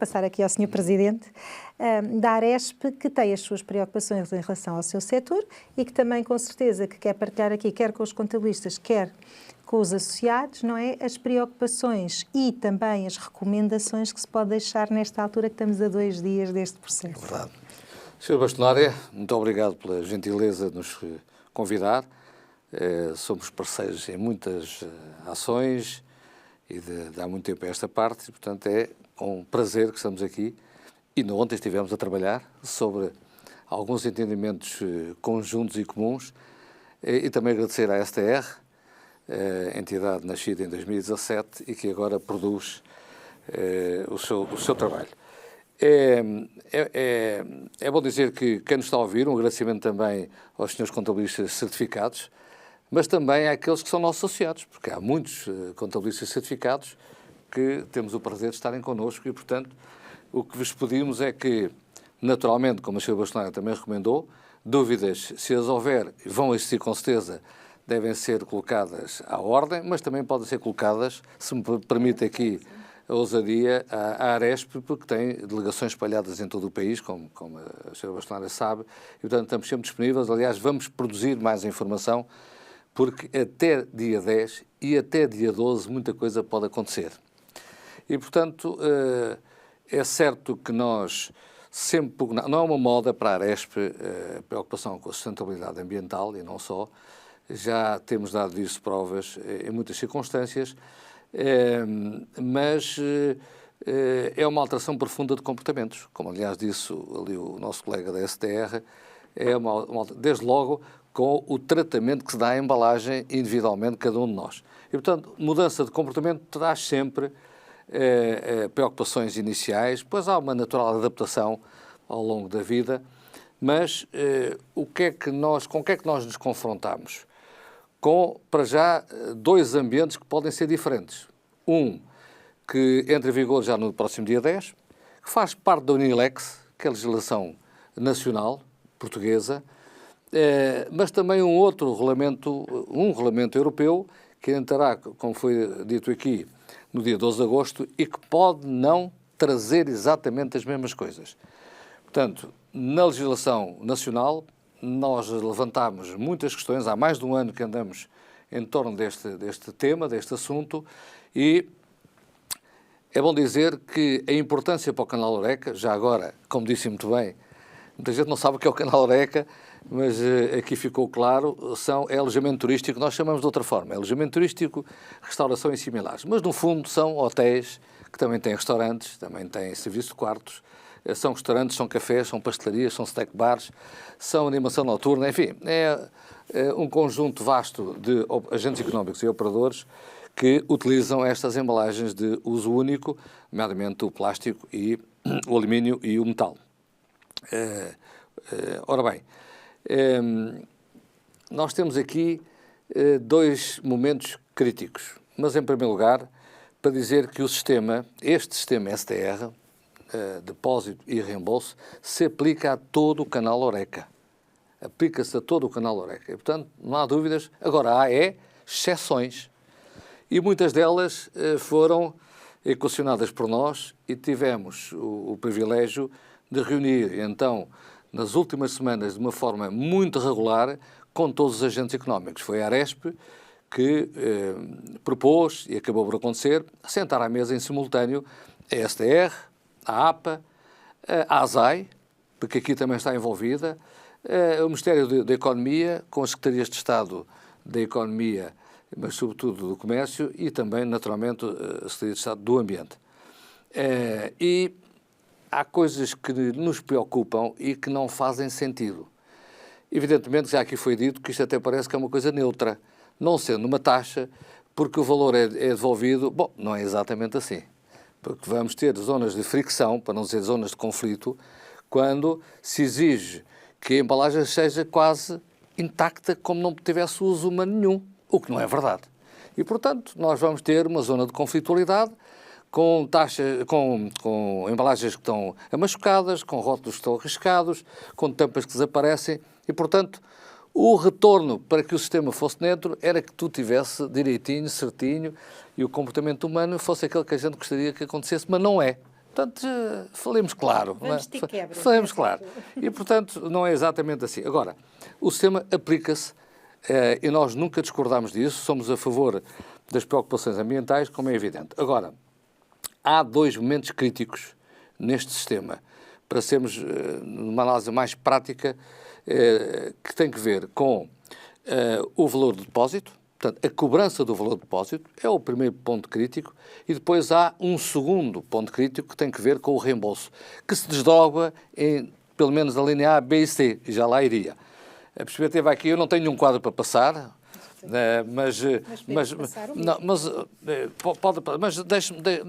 passar aqui ao Sr. Presidente, da Aresp, que tem as suas preocupações em relação ao seu setor e que também, com certeza, que quer partilhar aqui, quer com os contabilistas, quer com os associados, não é? As preocupações e também as recomendações que se pode deixar nesta altura que estamos a 2 dias deste processo. Verdade. Sr. Bastonária, muito obrigado pela gentileza de nos convidar. Somos parceiros em muitas ações e de há muito tempo a esta parte, e, portanto, é com prazer que estamos aqui. E ontem estivemos a trabalhar sobre alguns entendimentos conjuntos e comuns, e também agradecer à STR, entidade nascida em 2017 e que agora produz o seu trabalho. É bom dizer que quem nos está a ouvir, um agradecimento também aos senhores contabilistas certificados, mas também àqueles que são nossos associados, porque há muitos contabilistas certificados que temos o prazer de estarem connosco e, portanto, o que vos pedimos é que, naturalmente, como a Sra. Bastonária também recomendou, dúvidas, se as houver, vão existir com certeza, devem ser colocadas à ordem, mas também podem ser colocadas, se me permite aqui a ousadia, à Aresp, porque tem delegações espalhadas em todo o país, como a Sra. Bastonária sabe, e, portanto, estamos sempre disponíveis. Aliás, vamos produzir mais informação, porque até dia 10 e até dia 12 muita coisa pode acontecer. E, portanto, é certo que nós sempre... Não é uma moda para a Aresp a preocupação com a sustentabilidade ambiental, e não só. Já temos dado disso provas em muitas circunstâncias, mas é uma alteração profunda de comportamentos. Como, aliás, disse ali o nosso colega da STR, desde logo com o tratamento que se dá à embalagem individualmente, cada um de nós. E, portanto, mudança de comportamento traz sempre preocupações iniciais, depois há uma natural adaptação ao longo da vida, mas com o que é que nós nos confrontamos? Com, para já, 2 ambientes que podem ser diferentes. Um, que entra em vigor já no próximo dia 10, que faz parte da Unilex, que é a legislação nacional portuguesa, mas também um regulamento europeu, que entrará, como foi dito aqui, no dia 12 de agosto, e que pode não trazer exatamente as mesmas coisas. Portanto, na legislação nacional, nós levantámos muitas questões, há mais de um ano que andamos em torno deste tema, deste assunto, e é bom dizer que a importância para o canal Horeca, já agora, como disse muito bem, muita gente não sabe o que é o canal Horeca, mas aqui ficou claro, é alojamento turístico, nós chamamos de outra forma, é alojamento turístico, restauração e similares, mas no fundo são hotéis que também têm restaurantes, também têm serviço de quartos, são restaurantes, são cafés, são pastelarias, são snack bars, são animação noturna, enfim, é um conjunto vasto de agentes económicos e operadores que utilizam estas embalagens de uso único, nomeadamente o plástico e o alumínio e o metal. Ora bem, nós temos aqui 2 momentos críticos, mas em primeiro lugar, para dizer que este sistema STR, depósito e reembolso, se aplica a todo o canal Horeca. Aplica-se a todo o canal Horeca. E, portanto, não há dúvidas. Agora, há exceções. E muitas delas foram equacionadas por nós e tivemos o privilégio de reunir, então, nas últimas semanas, de uma forma muito regular, com todos os agentes económicos. Foi a Aresp que propôs, e acabou por acontecer, sentar à mesa em simultâneo a STR, a APA, a ASAI, porque aqui também está envolvida, o Ministério da Economia, com as Secretarias de Estado da Economia, mas sobretudo do Comércio, e também, naturalmente, a Secretaria de Estado do Ambiente. E há coisas que nos preocupam e que não fazem sentido. Evidentemente, já aqui foi dito que isto até parece que é uma coisa neutra, não sendo uma taxa, porque o valor é devolvido. Bom, não é exatamente assim. Porque vamos ter zonas de fricção, para não dizer zonas de conflito, quando se exige que a embalagem seja quase intacta, como não tivesse uso humano nenhum, o que não é verdade. E, portanto, nós vamos ter uma zona de conflitualidade com embalagens que estão amachucadas, com rótulos que estão arriscados, com tampas que desaparecem e, portanto, o retorno para que o sistema fosse neutro era que tudo tivesse direitinho, certinho, e o comportamento humano fosse aquele que a gente gostaria que acontecesse, mas não é. Portanto, falemos claro. Vamos ter quebra. Falemos claro. E, portanto, não é exatamente assim. Agora, o sistema aplica-se e nós nunca discordamos disso, somos a favor das preocupações ambientais, como é evidente. Agora, há 2 momentos críticos neste sistema, para sermos numa análise mais prática, que tem que ver com o valor do depósito. Portanto, a cobrança do valor do depósito é o primeiro ponto crítico e depois há um segundo ponto crítico que tem que ver com o reembolso, que se desdobra em, pelo menos, a linha A, B e C, e já lá iria. A perspectiva aqui, eu não tenho um quadro para passar, mas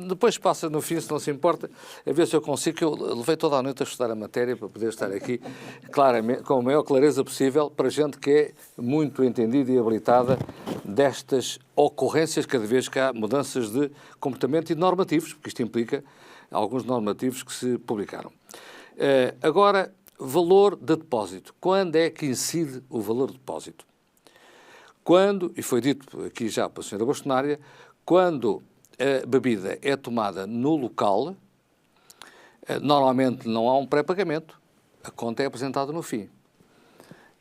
depois passa no fim, se não se importa, a ver se eu consigo, que eu levei toda a noite a estudar a matéria para poder estar aqui claramente, com a maior clareza possível, para gente que é muito entendida e habilitada destas ocorrências, cada vez que há mudanças de comportamento e de normativos, porque isto implica alguns normativos que se publicaram. Agora, valor de depósito. Quando é que incide o valor de depósito? Quando, e foi dito aqui já pela Sra. Bastonária, quando a bebida é tomada no local, normalmente não há um pré-pagamento, a conta é apresentada no fim.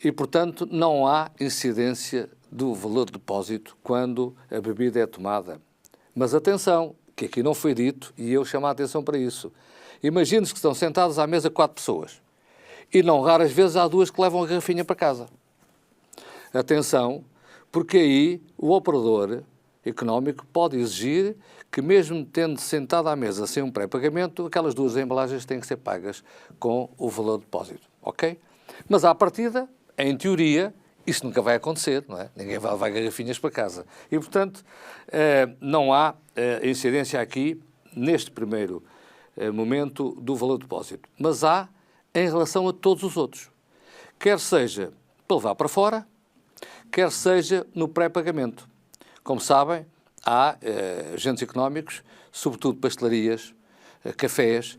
E, portanto, não há incidência do valor de depósito quando a bebida é tomada. Mas atenção, que aqui não foi dito, e eu chamo a atenção para isso. Imagine-se que estão sentados à mesa 4 pessoas, e não raras vezes há 2 que levam a garrafinha para casa. Atenção, porque aí o operador económico pode exigir que, mesmo tendo sentado à mesa sem um pré-pagamento, aquelas 2 embalagens têm que ser pagas com o valor de depósito, ok? Mas à partida, em teoria, isso nunca vai acontecer, não é? Ninguém vai levar garrafinhas para casa. E, portanto, não há incidência aqui, neste primeiro momento, do valor de depósito. Mas há em relação a todos os outros. Quer seja para levar para fora, quer seja no pré-pagamento. Como sabem, há agentes económicos, sobretudo pastelarias, cafés,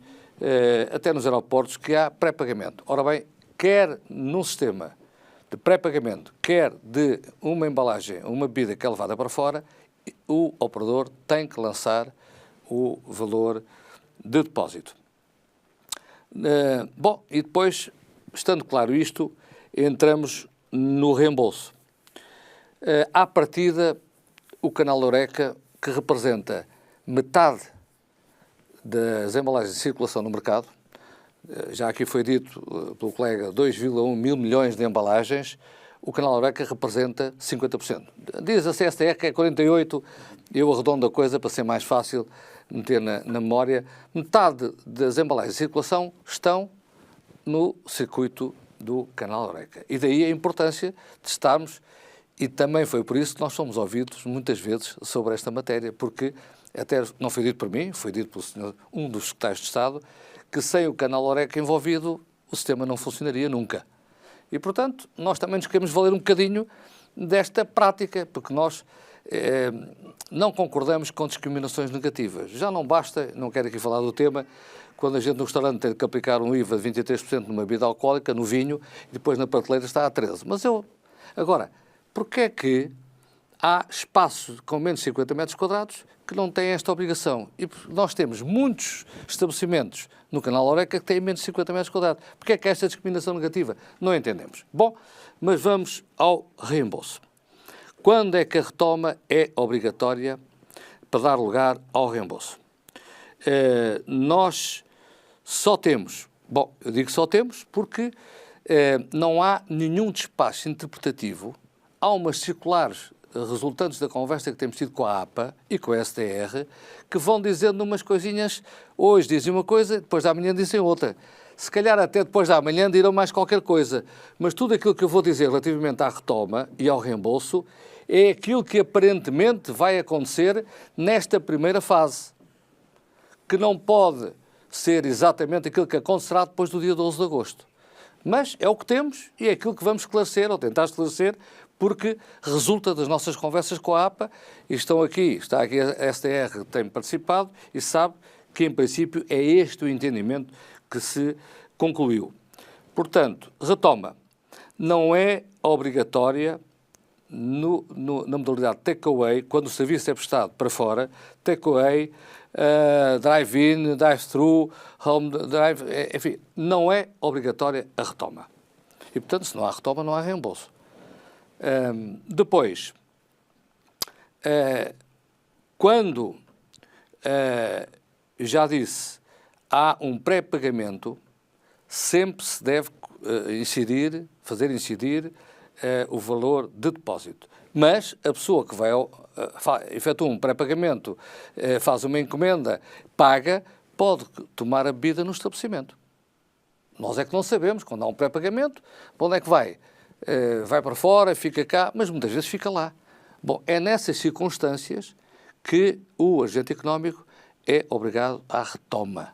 até nos aeroportos, que há pré-pagamento. Ora bem, quer num sistema de pré-pagamento, quer de uma embalagem, uma bebida que é levada para fora, o operador tem que lançar o valor de depósito. Bom, e depois, estando claro isto, entramos no reembolso. À partida, o canal Horeca, que representa metade das embalagens de circulação no mercado, já aqui foi dito pelo colega 2,1 mil milhões de embalagens, o canal Horeca representa 50%. Diz a CSTR que é 48%, eu arredondo a coisa para ser mais fácil meter na memória. Metade das embalagens de circulação estão no circuito do canal Horeca. E daí a importância de estarmos, e também foi por isso que nós fomos ouvidos muitas vezes sobre esta matéria, porque até não foi dito por mim, foi dito pelo senhor, um dos secretários de Estado, que sem o canal Horeca envolvido o sistema não funcionaria nunca. E, portanto, nós também nos queremos valer um bocadinho desta prática, porque nós não concordamos com discriminações negativas. Já não basta, não quero aqui falar do tema, quando a gente no restaurante tem que aplicar um IVA de 23% numa bebida alcoólica, no vinho, e depois na prateleira está a 13%. Mas agora, porquê é que há espaços com menos de 50 metros quadrados que não têm esta obrigação? E nós temos muitos estabelecimentos no canal Horeca que têm menos de 50 metros quadrados. Porquê é que há esta discriminação negativa? Não entendemos. Bom, mas vamos ao reembolso. Quando é que a retoma é obrigatória para dar lugar ao reembolso? Nós só temos, bom, eu digo só temos porque não há nenhum despacho interpretativo. Há umas circulares resultantes da conversa que temos tido com a APA e com a STR, que vão dizendo umas coisinhas, hoje dizem uma coisa, depois da manhã dizem outra. Se calhar até depois da manhã dirão mais qualquer coisa, mas tudo aquilo que eu vou dizer relativamente à retoma e ao reembolso é aquilo que aparentemente vai acontecer nesta primeira fase, que não pode ser exatamente aquilo que acontecerá depois do dia 12 de agosto. Mas é o que temos e é aquilo que vamos esclarecer, ou tentar esclarecer, porque resulta das nossas conversas com a APA, e está aqui a STR, tem participado, e sabe que, em princípio, é este o entendimento que se concluiu. Portanto, retoma, não é obrigatória na modalidade takeaway, quando o serviço é prestado para fora, takeaway, drive-in, drive-thru, home drive, enfim, não é obrigatória a retoma. E, portanto, se não há retoma, não há reembolso. Depois, quando, já disse, há um pré-pagamento, sempre se deve fazer incidir o valor de depósito. Mas a pessoa que vai efetua um pré-pagamento, faz uma encomenda, paga, pode tomar a bebida no estabelecimento. Nós é que não sabemos, quando há um pré-pagamento, para onde é que vai? Vai para fora, fica cá, mas muitas vezes fica lá. Bom, é nessas circunstâncias que o agente económico é obrigado à retoma.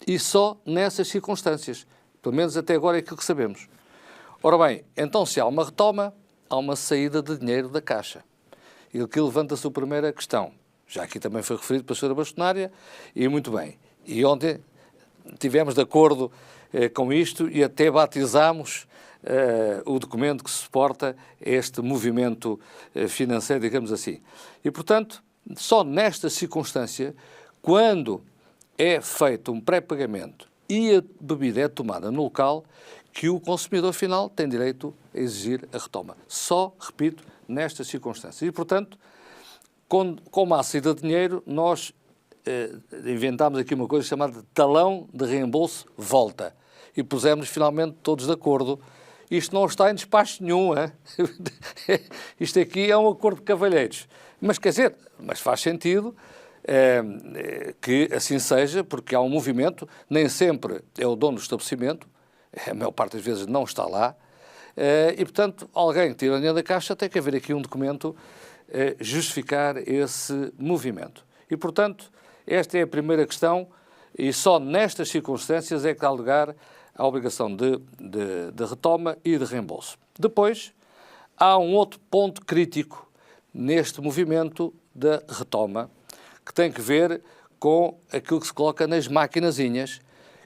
E só nessas circunstâncias. Pelo menos até agora é aquilo que sabemos. Ora bem, então se há uma retoma, há uma saída de dinheiro da Caixa. E aqui levanta-se a primeira questão. Já aqui também foi referido pela senhora bastonária, e muito bem. E ontem tivemos de acordo com isto e até batizámos o documento que suporta este movimento financeiro, digamos assim. E, portanto, só nesta circunstância, quando é feito um pré-pagamento e a bebida é tomada no local, que o consumidor final tem direito a exigir a retoma. Só, repito, nestas circunstâncias. E, portanto, como há saída de dinheiro, nós inventámos aqui uma coisa chamada talão de reembolso volta. E pusemos finalmente todos de acordo. Isto não está em despacho nenhum. Isto aqui é um acordo de cavalheiros. Mas quer dizer, mas faz sentido que assim seja, porque há um movimento, nem sempre é o dono do estabelecimento, a maior parte das vezes não está lá, e portanto alguém que tira dinheiro da Caixa tem que haver aqui um documento justificar esse movimento. E portanto, esta é a primeira questão, e só nestas circunstâncias é que dá lugar à obrigação de retoma e de reembolso. Depois, há um outro ponto crítico neste movimento da retoma, que tem que ver com aquilo que se coloca nas maquinazinhas,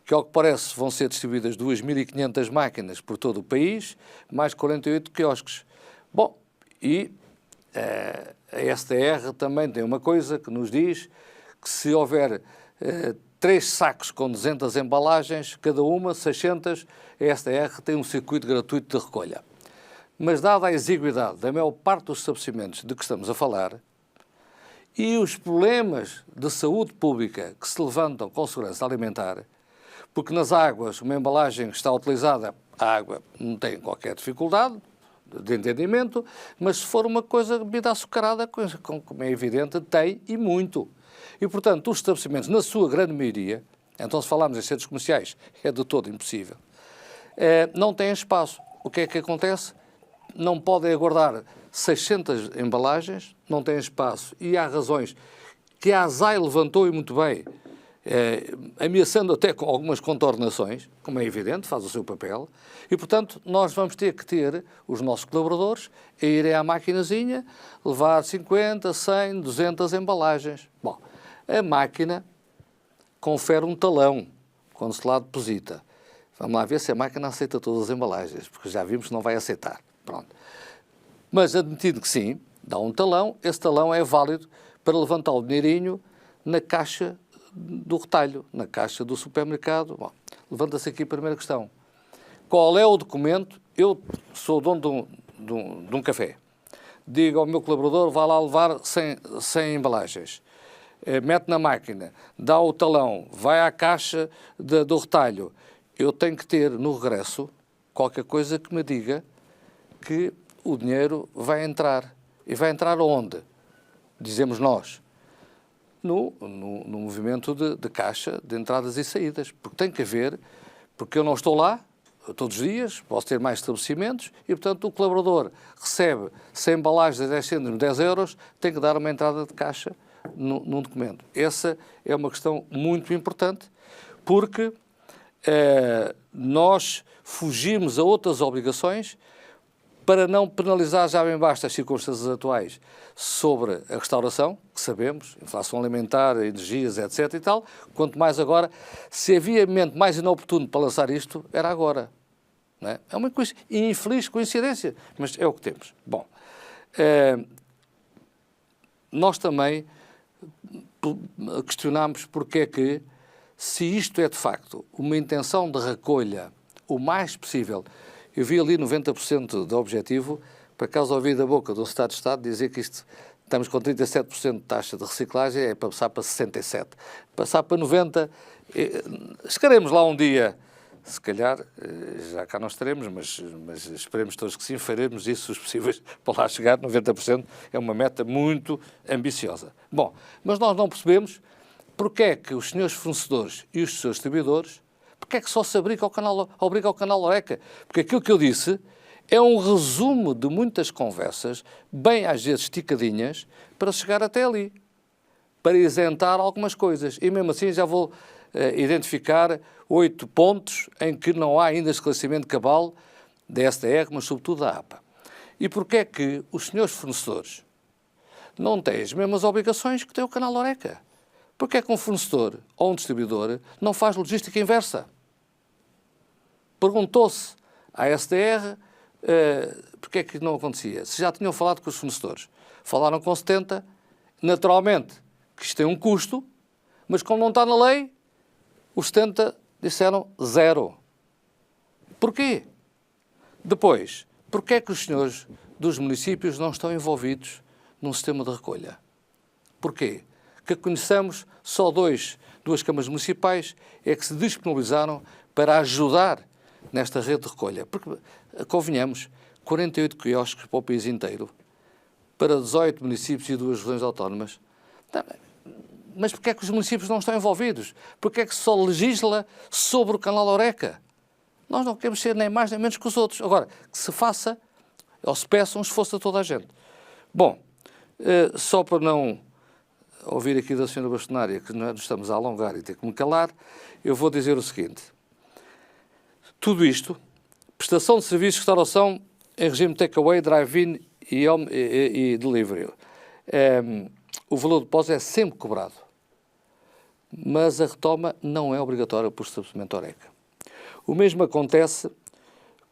que ao que parece vão ser distribuídas 2.500 máquinas por todo o país, mais 48 quiosques. Bom, e a STR também tem uma coisa que nos diz que se houver 3 sacos com 200 embalagens, cada uma 600, a STR tem um circuito gratuito de recolha. Mas dada a exiguidade da maior parte dos estabelecimentos de que estamos a falar, e os problemas de saúde pública que se levantam com segurança alimentar, porque nas águas, uma embalagem que está utilizada, a água não tem qualquer dificuldade de entendimento, mas se for uma coisa bebida açucarada, como é evidente, tem e muito. E, portanto, os estabelecimentos, na sua grande maioria, então se falarmos em centros comerciais, é de todo impossível, não têm espaço. O que é que acontece? Não podem aguardar 600 embalagens, não têm espaço, e há razões que a ASAI levantou e muito bem, ameaçando até com algumas contornações, como é evidente, faz o seu papel, e, portanto, nós vamos ter que ter os nossos colaboradores a irem à maquinazinha, levar 50, 100, 200 embalagens. Bom, a máquina confere um talão quando se lá deposita. Vamos lá ver se a máquina aceita todas as embalagens, porque já vimos que não vai aceitar. Pronto. Mas, admitido que sim, dá um talão, esse talão é válido para levantar o dinheirinho na caixa do retalho, na caixa do supermercado. Bom, levanta-se aqui a primeira questão. Qual é o documento? Eu sou dono de um café. Digo ao meu colaborador, vá lá levar 100 embalagens. Mete na máquina, dá o talão, vai à caixa do retalho. Eu tenho que ter no regresso qualquer coisa que me diga que o dinheiro vai entrar. E vai entrar onde? Dizemos nós. No movimento de caixa de entradas e saídas. Porque tem que haver, porque eu não estou lá todos os dias, posso ter mais estabelecimentos e, portanto, o colaborador recebe 100 embalagens de 10 cêntimos, 10 euros, tem que dar uma entrada de caixa num documento. Essa é uma questão muito importante, porque nós fugimos a outras obrigações para não penalizar já bem basta as circunstâncias atuais sobre a restauração, que sabemos, inflação alimentar, energias, etc. e tal, quanto mais agora, se havia momento mais inoportuno para lançar isto, era agora. Não é? É uma infeliz coincidência, mas é o que temos. Bom, nós também questionámos porque é que, se isto é de facto uma intenção de recolha o mais possível, eu vi ali 90% de objetivo, por acaso ouvi da boca do Secretário de Estado dizer que isto, estamos com 37% de taxa de reciclagem, é para passar para 67%. Passar para 90%, chegaremos lá um dia, se calhar, já cá não estaremos, mas esperemos todos que sim, faremos isso os possíveis para lá chegar. 90% é uma meta muito ambiciosa. Bom, mas nós não percebemos porque é que os senhores fornecedores e os seus distribuidores, porque é que só se obriga ao canal Horeca? Porque aquilo que eu disse é um resumo de muitas conversas, bem às vezes esticadinhas, para chegar até ali, para isentar algumas coisas. E mesmo assim já vou identificar 8 pontos em que não há ainda esclarecimento cabal da STR, mas sobretudo da APA. E porquê é que os senhores fornecedores não têm as mesmas obrigações que tem o canal Horeca? Porquê é que um fornecedor ou um distribuidor não faz logística inversa? Perguntou-se à STR porque é que não acontecia. Se já tinham falado com os fornecedores, falaram com 70, naturalmente que isto tem um custo, mas como não está na lei, os 70 disseram 0. Porquê? Depois, porquê é que os senhores dos municípios não estão envolvidos num sistema de recolha? Porquê? Que conheçamos só duas câmaras municipais é que se disponibilizaram para ajudar nesta rede de recolha. Porque, convenhamos, 48 quiosques para o país inteiro, para 18 municípios e 2 regiões autónomas. Mas porquê é que os municípios não estão envolvidos? Porquê é que só legisla sobre o canal Horeca? Nós não queremos ser nem mais nem menos que os outros. Agora, que se faça, ou se peça um esforço a toda a gente. Bom, só para não ouvir aqui da senhora bastonária que nos estamos a alongar e ter que me calar, eu vou dizer o seguinte. Tudo isto, prestação de serviços de restauração em regime takeaway, drive-in e delivery. O valor de depósito é sempre cobrado, mas a retoma não é obrigatória por estabelecimento Horeca. O mesmo acontece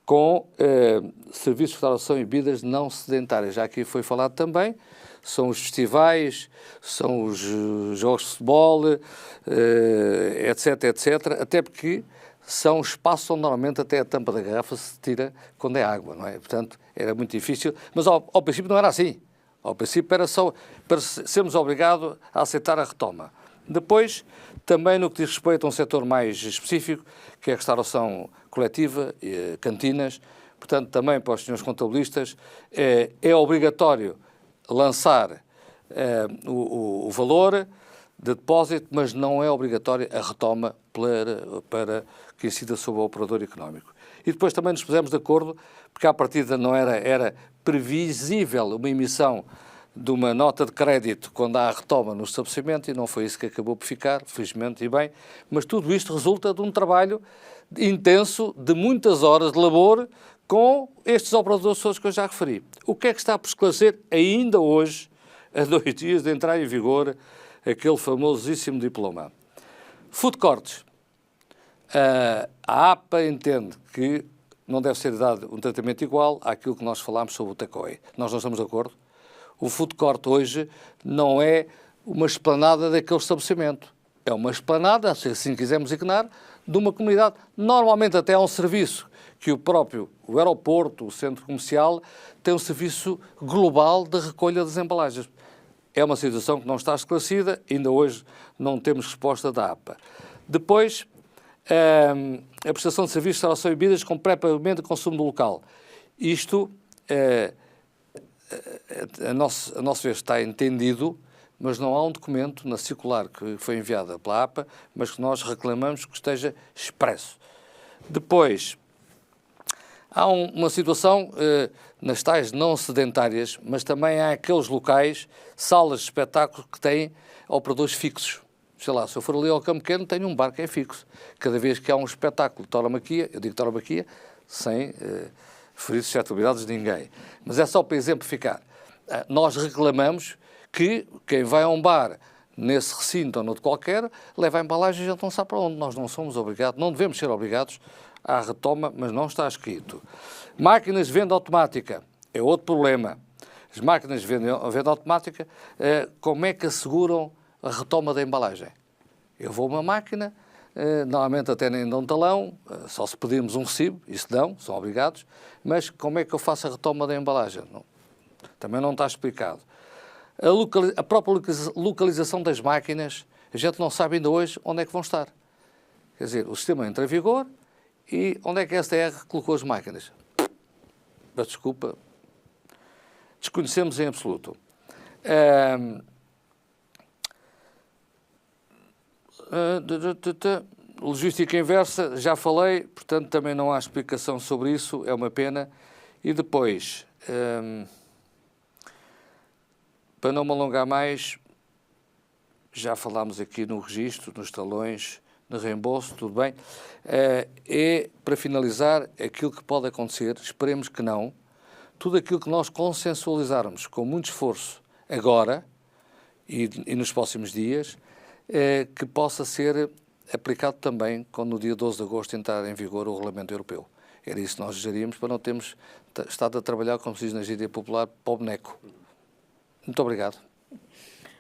com serviços de restauração e bebidas não sedentárias. Já aqui foi falado também, são os festivais, são os jogos de futebol, etc, etc, até porque são espaços onde normalmente até a tampa da garrafa se tira quando é água, não é? Portanto, era muito difícil, mas ao princípio não era assim. Ao princípio era só para sermos obrigados a aceitar a retoma. Depois, também no que diz respeito a um setor mais específico, que é a restauração coletiva, cantinas, portanto, também para os senhores contabilistas, é obrigatório lançar o valor de depósito, mas não é obrigatório a retoma para que incida sobre o operador económico. E depois também nos pusemos de acordo, porque à partida não era previsível uma emissão de uma nota de crédito quando há a retoma no estabelecimento, e não foi isso que acabou por ficar, felizmente e bem, mas tudo isto resulta de um trabalho intenso, de muitas horas de labor, com estes operadores todos que eu já referi. O que é que está por esclarecer ainda hoje, a 2 dias de entrar em vigor aquele famosíssimo diploma? Food courts. A APA entende que não deve ser dado um tratamento igual àquilo que nós falámos sobre o takeaway. Nós não estamos de acordo. O food court hoje não é uma esplanada daquele estabelecimento. É uma esplanada, se assim quisermos ignorar, de uma comunidade. Normalmente até há um serviço que o aeroporto, o centro comercial, tem um serviço global de recolha das embalagens. É uma situação que não está esclarecida, ainda hoje não temos resposta da APA. Depois, a prestação de serviços de restauração e bebidas com pré-pagamento e consumo do local. Isto, a nosso ver, está entendido, mas não há um documento na circular que foi enviada pela APA, mas que nós reclamamos que esteja expresso. Depois, há uma situação nas tais não sedentárias, mas também há aqueles locais, salas de espetáculos que têm operadores fixos. Sei lá, se eu for ali ao Campo Pequeno, tenho um bar que é fixo. Cada vez que há um espetáculo de tauromaquia, eu digo tauromaquia, sem ferir suscetibilidades de ninguém. Mas é só para exemplificar. Nós reclamamos que quem vai a um bar nesse recinto ou noutro qualquer, leva a embalagem e já não sabe para onde. Nós não somos obrigados, não devemos ser obrigados à retoma, mas não está escrito. Máquinas de venda automática é outro problema. As máquinas de venda automática, como é que asseguram a retoma da embalagem. Eu vou a uma máquina, normalmente até nem dão talão, só se pedirmos um recibo, isso dão, são obrigados, mas como é que eu faço a retoma da embalagem? Não, também não está explicado. A própria localização das máquinas, a gente não sabe ainda hoje onde é que vão estar. Quer dizer, o sistema entra em vigor e onde é que a STR colocou as máquinas? Desculpa, desconhecemos em absoluto. Logística inversa, já falei, portanto também não há explicação sobre isso, é uma pena. E depois, para não me alongar mais, já falámos aqui no registro, nos talões, no reembolso, tudo bem. Para finalizar, aquilo que pode acontecer, esperemos que não, tudo aquilo que nós consensualizarmos com muito esforço agora e nos próximos dias, que possa ser aplicado também quando no dia 12 de agosto entrar em vigor o Regulamento Europeu. Era isso que nós desejaríamos para não termos estado a trabalhar, como se diz na gíria popular, para o boneco. Muito obrigado.